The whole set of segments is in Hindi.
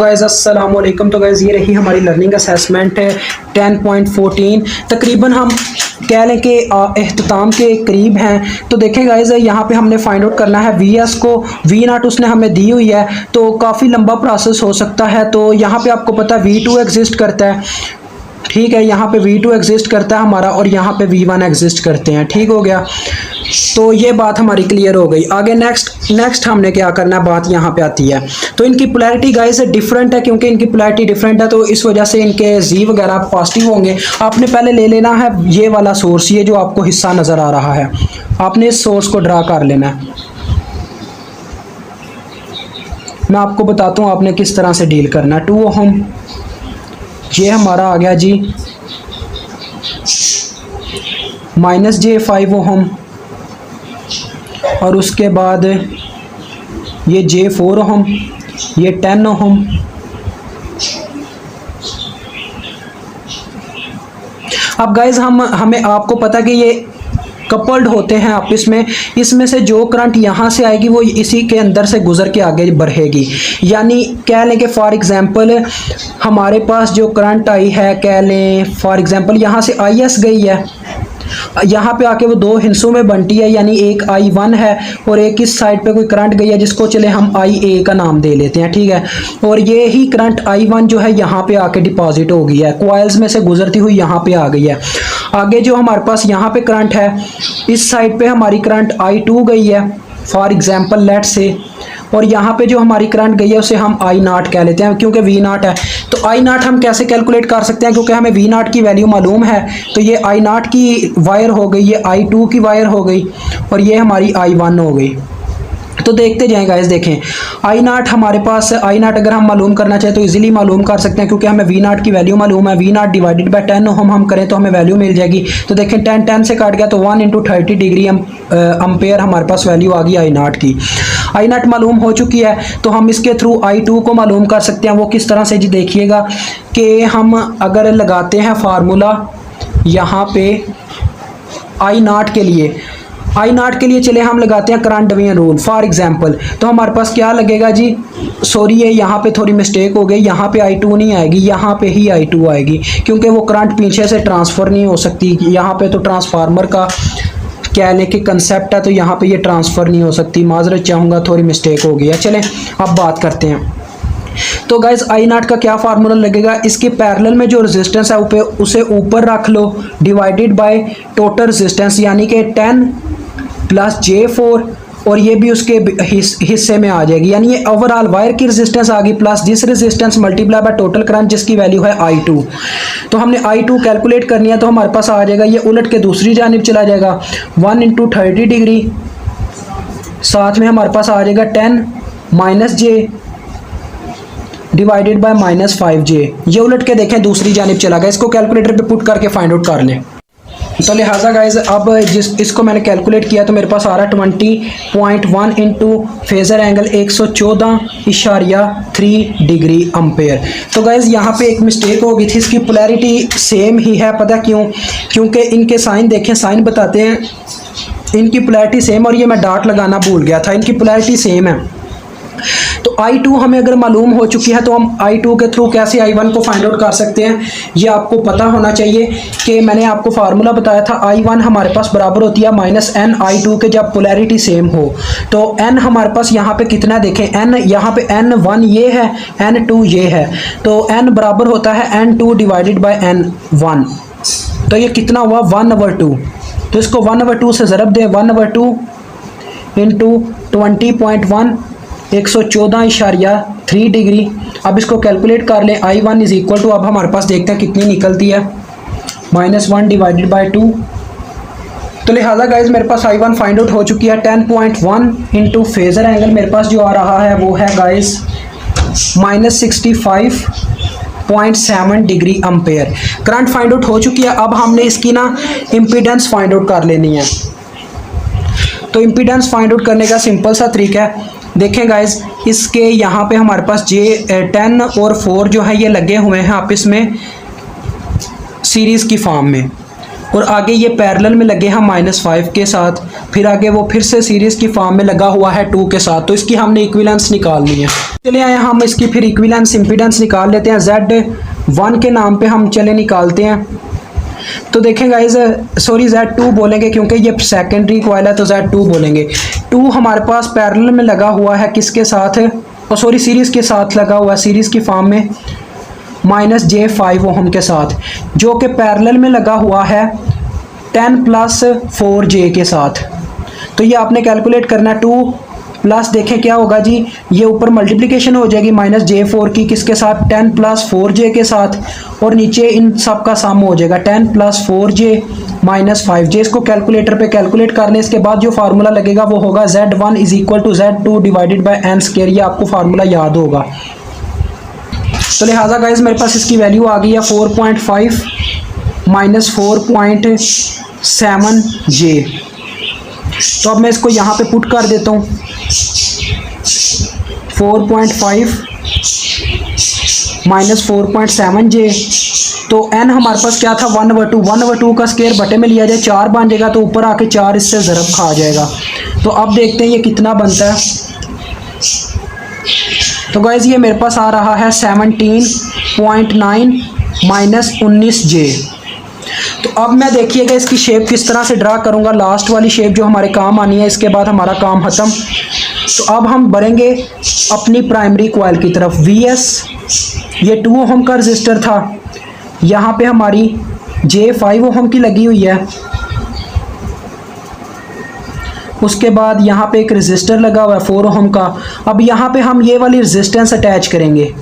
गाइस अस्सलाम वालेकुम। तो गाइस ये रही हमारी लर्निंग असेसमेंट है 10.14। तकरीबन हम कह लें कि अख्ताम के करीब हैं। तो देखें गाइस यहाँ पे हमने फाइंड आउट करना है वी एस को, वी नॉट उसने हमें दी हुई है तो काफ़ी लंबा प्रोसेस हो सकता है। तो यहाँ पे आपको पता है V2 एग्जिस्ट करता है, ठीक है। यहाँ पे V2 एग्जिस्ट करता है हमारा और यहाँ पे V1 एग्जिस्ट करते हैं, ठीक हो गया। तो ये बात हमारी क्लियर हो गई। आगे नेक्स्ट हमने क्या करना है, बात यहाँ पे आती है। तो इनकी पोलैरिटी गाइस डिफरेंट है, क्योंकि इनकी पोलैरिटी डिफरेंट है तो इस वजह से इनके जी वगैरह पॉजिटिव होंगे। आपने पहले ले लेना है ये वाला सोर्स, ये जो आपको हिस्सा नज़र आ रहा है, आपने इस सोर्स को ड्रा कर लेना है। मैं आपको बताता हूँ आपने किस तरह से डील करना है। 2 ओहम ये हमारा आ गया जी, -j5 ओहम, और उसके बाद ये J4 ओहम, ये 10 ओहम। अब गाइज हमें आपको पता कि ये कपल्ड होते हैं आपस में, इसमें से जो करंट यहाँ से आएगी वो इसी के अंदर से गुजर के आगे बढ़ेगी। यानी कह लें कि फॉर एग्जांपल हमारे पास जो करंट आई है, कह लें फॉर एग्जांपल यहाँ से IS गई है, यहाँ पे आके वो 2 हिस्सों में बनती है, यानी एक I1 है और एक इस साइड पे कोई करंट गई है जिसको चले हम IA का नाम दे लेते हैं, ठीक है। और ये ही करंट I1 जो है यहाँ पे आके डिपॉजिट हो गई है, कॉइल्स में से गुजरती हुई यहाँ पे आ गई है। आगे जो हमारे पास यहाँ पे करंट है, इस साइड पे हमारी करंट I2 गई है फॉर एग्जाम्पल लेट से, और यहाँ पे जो हमारी करंट गई है उसे हम I0 कह लेते हैं क्योंकि V0 है। तो I0 हम कैसे कैलकुलेट कर सकते हैं, क्योंकि हमें V0 की वैल्यू मालूम है। तो ये I0 की वायर हो गई, ये I2 की वायर हो गई और ये हमारी I1 हो गई। तो देखते जाएं गाइस, देखें I0 हमारे पास, I0 अगर हम मालूम करना चाहें तो इजीली मालूम कर सकते हैं क्योंकि हमें V0 की वैल्यू मालूम है। V0 डिवाइडेड बाय 10 हम करें तो हमें वैल्यू मिल जाएगी। तो देखें 10 से काट गया तो 1 × 30 डिग्री अम्पेयर हमारे पास वैल्यू आ गई I0 की। I0 मालूम हो चुकी है तो हम इसके थ्रू I2 को मालूम कर सकते हैं। वो किस तरह से जी, देखिएगा कि हम अगर लगाते हैं फार्मूला यहाँ पे I0 के लिए चले हम लगाते हैं current division rule for example. तो हमारे पास क्या लगेगा जी, सॉरी ये यहाँ पे थोड़ी मिस्टेक हो गई, यहाँ पे I2 नहीं आएगी, यहाँ पे ही I2 आएगी क्योंकि वो करंट पीछे से ट्रांसफ़र नहीं हो सकती। यहाँ पे तो ट्रांसफार्मर का क्या लें कि कंसेप्ट है, तो यहाँ पे ये ट्रांसफ़र नहीं हो सकती। माजरत चाहूँगा, थोड़ी मिस्टेक हो गई है। चलें अब बात करते हैं। तो गाइज I0 का क्या फार्मूला लगेगा, इसके पैरेलल में जो रेजिस्टेंस है उसे ऊपर रख लो डिवाइडेड बाय टोटल रेजिस्टेंस, यानी कि 10 + J4 और ये भी उसके हिस्से में आ जाएगी। यानी ये ओवरऑल वायर की रेजिस्टेंस आ गई plus this resistance multiply by total current जिसकी वैल्यू है I2। तो हमने I2 कैलकुलेट करनी है तो हमारे पास आ जाएगा, ये उलट के दूसरी जानिब चला जाएगा 1 × 30 डिग्री, साथ में हमारे पास आ जाएगा 10 - J डिवाइडेड बाय -5J। ये उलट के देखें दूसरी जानिब चला गया। इसको कैलकुलेटर पे पुट करके फाइंड आउट कर लें। तो लिहाजा गाइज अब इसको मैंने कैलकुलेट किया तो मेरे पास आ रहा है 20.1 × फेजर एंगल 114.3 डिग्री अम्पेयर। तो गाइज यहाँ पे एक मिस्टेक हो गई थी, इसकी पोलैरिटी सेम ही है। पता क्यों, क्योंकि इनके साइन देखें, साइन बताते हैं इनकी पोलैरिटी सेम, और ये मैं डॉट लगाना भूल गया था, इनकी पोलैरिटी सेम है। तो I2 हमें अगर मालूम हो चुकी है तो हम I2 के थ्रू कैसे I1 को फाइंड आउट कर सकते हैं, ये आपको पता होना चाहिए कि मैंने आपको फार्मूला बताया था I1 हमारे पास बराबर होती है -n I2 के जब पोलैरिटी सेम हो। तो n हमारे पास यहाँ पे कितना है, देखें n यहाँ पे n1 ये है, n2 ये है, तो n बराबर होता है n2 डिवाइडेड बाय n1। तो ये कितना हुआ 1/2। तो इसको 1/2 से ज़रब दें, 1/2 × 20.1 114.3 डिग्री। अब इसको कैलकुलेट कर लें। I1 = अब हमारे पास देखते हैं कितनी निकलती है, -1 डिवाइडेड बाय 2। तो लिहाजा गाइज मेरे पास I1 फाइंड आउट हो चुकी है। 10.1 × फेजर एंगल मेरे पास जो आ रहा है वो है guys -65.7 degree ampere. Current find out हो चुकी है। अब हमने इसकी ना इम्पीडेंस फाइंड आउट कर लेनी है। तो इम्पीडेंस फाइंड आउट करने का सिंपल सा तरीका है, देखें गाइज इसके यहाँ पे हमारे पास 10 और 4 जो है ये लगे हुए हैं आपस में सीरीज़ की फॉर्म में, और आगे ये पैरेलल में लगे हैं -5 के साथ, फिर आगे वो फिर से सीरीज़ की फॉर्म में लगा हुआ है 2 के साथ। तो इसकी हमने इक्विवेलेंस निकालनी है। चले आए हम इसकी फिर इक्विवेलेंस इंपीडेंस निकाल लेते हैं। Z1 के नाम पे हम चले निकालते हैं। तो देखें गाइस, सॉरी Z2 बोलेंगे क्योंकि ये सेकेंडरी कॉइल है तो Z2 बोलेंगे। 2 हमारे पास पैरेलल में लगा हुआ है किसके साथ, और सॉरी सीरीज़ के साथ लगा हुआ है, सीरीज़ की फॉर्म में -j5 ओहम के साथ, जो कि पैरेलल में लगा हुआ है 10 + 4j के साथ। तो ये आपने कैलकुलेट करना है। 2 प्लस देखें क्या होगा जी, ये ऊपर मल्टीप्लिकेशन हो जाएगी -j4 की किसके साथ, 10 + 4j के साथ, और नीचे इन सब का सम हो जाएगा 10 + 4j - 5j। इसको कैलकुलेटर पे कैलकुलेट कर लें। इसके बाद जो फार्मूला लगेगा वो होगा Z1 = Z2 / n²। ये आपको फार्मूला याद होगा। तो लिहाजा गाइस मेरे पास इसकी वैल्यू आ गई है 4.5 - 4.7j। तो अब मैं इसको यहाँ पे पुट कर देता हूँ। 4.5 - 4.7j। तो n हमारे पास क्या था, 1/2। 1/2 का स्क्वायर बटे में लिया जाए 4 बन जाएगा, तो ऊपर आके 4 इससे ज़रब खा जाएगा। तो अब देखते हैं ये कितना बनता है। तो गाइस ये मेरे पास आ रहा है 17.9 - 19j। तो अब मैं देखिएगा इसकी शेप किस तरह से ड्रा करूंगा, लास्ट वाली शेप जो हमारे काम आनी है। इसके बाद हमारा काम ख़त्म। तो अब हम बढ़ेंगे अपनी प्राइमरी कॉइल की तरफ। VS ये 2 ओहम का रजिस्टर था, यहाँ पे हमारी J5 ओहम की लगी हुई है। उसके बाद यहाँ पे एक रजिस्टर लगा हुआ है 4 ओहम का। अब यहाँ पे हम ये वाली रेजिस्टेंस अटैच करेंगे।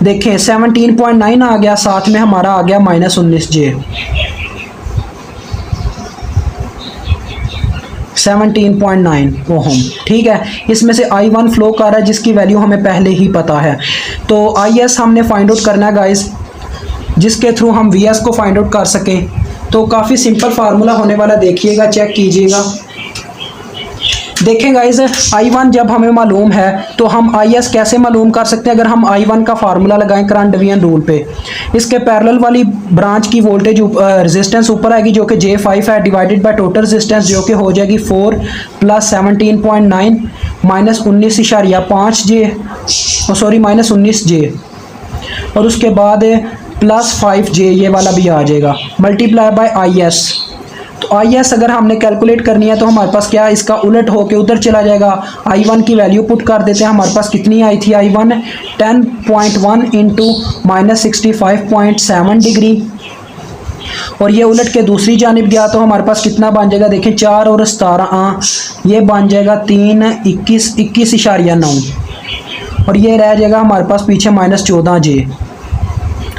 देखें 17.9 आ गया, साथ में हमारा आ गया -19j। 17.9 ओहम, ठीक है। इसमें से I1 फ्लो कर रहा है जिसकी वैल्यू हमें पहले ही पता है। तो IS हमने फाइंड आउट करना है गाइस, जिसके थ्रू हम VS को फाइंड आउट कर सकें। तो काफ़ी सिंपल फार्मूला होने वाला, देखिएगा, चेक कीजिएगा। देखें गाइस, I1 जब हमें मालूम है तो हम IS कैसे मालूम कर सकते हैं। अगर हम I1 का फार्मूला लगाएं करंट डिवीजन रूल पे, इसके पैरेलल वाली ब्रांच की वोल्टेज रेजिस्टेंस ऊपर आएगी जो कि J5 है, डिवाइडेड बाय टोटल रेजिस्टेंस जो कि हो जाएगी 4 + 17.9 - 19.5j, सॉरी -19j, और उसके बाद +5j ये वाला भी आ जाएगा, मल्टीप्लाई बाय IS। तो IS अगर हमने कैलकुलेट करनी है तो हमारे पास क्या, इसका उलट होके उधर चला जाएगा। I1 की वैल्यू पुट कर देते हैं। हमारे पास कितनी आई थी I1, 10.1 × -65.7 डिग्री, और ये उलट के दूसरी जानिब गया तो हमारे पास कितना बन जाएगा। देखें 4 और 17, ये बन जाएगा 3 21.9, और ये रह जाएगा हमारे पास पीछे -14j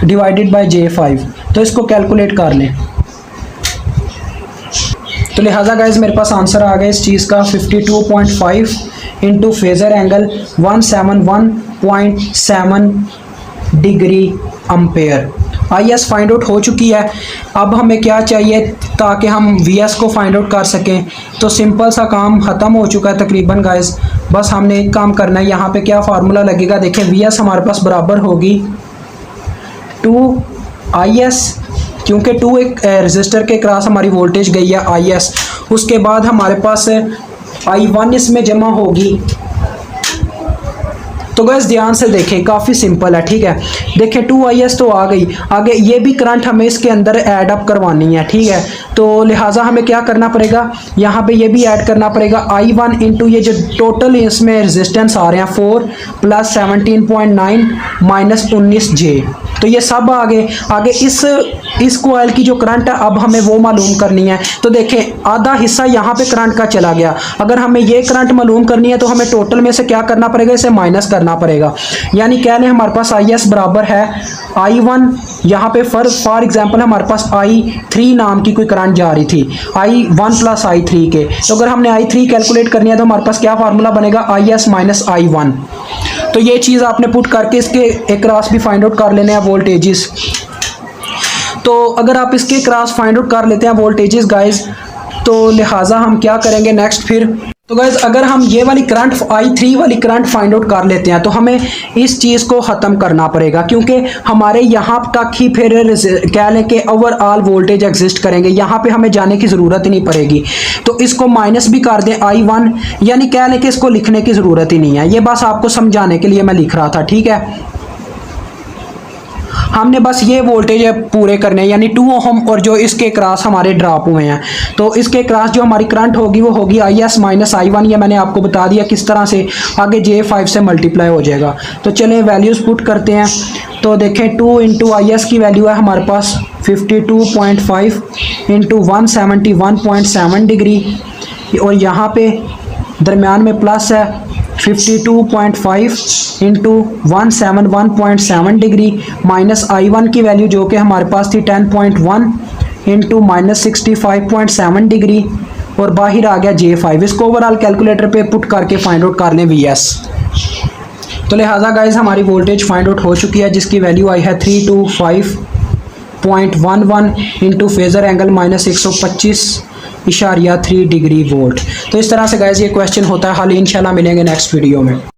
डिवाइडेड बाय J5। तो इसको कैलकुलेट कर लें। तो लिहाजा गाइज मेरे पास आंसर आ गया इस चीज़ का 52.5 × phasor angle 171.7 degree ampere. IS find out हो चुकी है। अब हमें क्या चाहिए ताकि हम VS को फाइंड आउट कर सकें। तो सिंपल सा काम ख़त्म हो चुका है तकरीबन गाइज। बस हमने एक काम करना है, यहाँ पे क्या फार्मूला लगेगा। देखें VS हमारे पास बराबर होगी 2IS, क्योंकि 2 एक रजिस्टर के क्रॉस हमारी वोल्टेज गई है IS। उसके बाद हमारे पास I1 इसमें जमा होगी। तो गैस ध्यान से देखें, काफ़ी सिंपल है, ठीक है। देखें 2IS तो आ गई, आगे ये भी करंट हमें इसके अंदर ऐड अप करवानी है, ठीक है। तो लिहाजा हमें क्या करना पड़ेगा, यहाँ पे ये भी ऐड करना पड़ेगा I1 × ये जो टोटल इसमें रेजिस्टेंस आ रहे हैं 4 + 17.9 - 19j। तो ये सब आगे इस कॉइल की जो करंट है अब हमें वो मालूम करनी है। तो देखें आधा हिस्सा यहाँ पे करंट का चला गया। अगर हमें ये करंट मालूम करनी है तो हमें टोटल में से क्या करना पड़ेगा, इसे माइनस करना पड़ेगा। यानी कह लें हमारे पास IS बराबर है I1, यहाँ पे फॉर एग्जांपल हमारे पास I3 नाम की कोई करंट जा रही थी I1 + I3 के। तो अगर हमने I3 कैलकुलेट करनी है तो हमारे पास क्या फार्मूला बनेगा, IS - I1। तो ये चीज़ आपने पुट करके इसके एक क्रॉस भी फाइंड आउट कर लेने हैं वोल्टेजेस। तो अगर आप इसके क्रॉस फाइंड आउट कर लेते हैं वोल्टेजेस गाइस, तो लिहाजा हम क्या करेंगे नेक्स्ट फिर तो गाइज अगर हम ये वाली करंट I3 वाली करंट फाइंड आउट कर लेते हैं तो हमें इस चीज़ को ख़त्म करना पड़ेगा, क्योंकि हमारे यहाँ तक ही फिर कह लें कि ओवरऑल वोल्टेज एग्जिस्ट करेंगे, यहाँ पे हमें जाने की ज़रूरत ही नहीं पड़ेगी। तो इसको माइनस भी कर दें I1, यानी कह लें कि इसको लिखने की ज़रूरत ही नहीं है, ये बस आपको समझाने के लिए मैं लिख रहा था, ठीक है। हमने बस ये वोल्टेज पूरे करने हैं, यानी 2 ओहम और जो इसके क्रॉस हमारे ड्रॉप हुए हैं, तो इसके क्रॉस जो हमारी करंट होगी वो होगी IS माइनस I1। ये मैंने आपको बता दिया किस तरह से आगे J5 से मल्टीप्लाई हो जाएगा। तो चलें वैल्यूज़ पुट करते हैं। तो देखें 2 इंटू IS की वैल्यू है हमारे पास 52.5 इंटू 171.7 डिग्री, और यहाँ पे दरमियान में प्लस है 52.5 इंटू 171.7 डिग्री माइनस I1 की वैल्यू जो कि हमारे पास थी 10.1 इंटू माइनस 65.7 डिग्री, और बाहर आ गया J5। इसको ओवरऑल कैलकुलेटर पे पुट करके फाइंड आउट कर लें VS। तो लिहाजा गाइज हमारी वोल्टेज फाइंड आउट हो चुकी है, जिसकी वैल्यू आई है 325.11 into phasor angle minus 125.3 degree volt. तो इस तरह से गाइज ये क्वेश्चन होता है हल। इंशाल्लाह मिलेंगे नेक्स्ट वीडियो में।